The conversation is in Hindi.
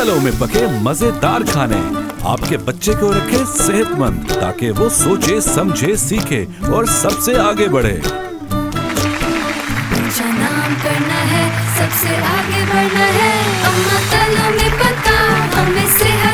तलों में पके मजेदार खाने आपके बच्चे को रखे सेहतमंद, ताकि वो सोचे, समझे, सीखे और सबसे आगे बढ़े। अच्छा नाम करना है, सबसे आगे बढ़ना है। अम्मा तलों में पका, हमें सेहत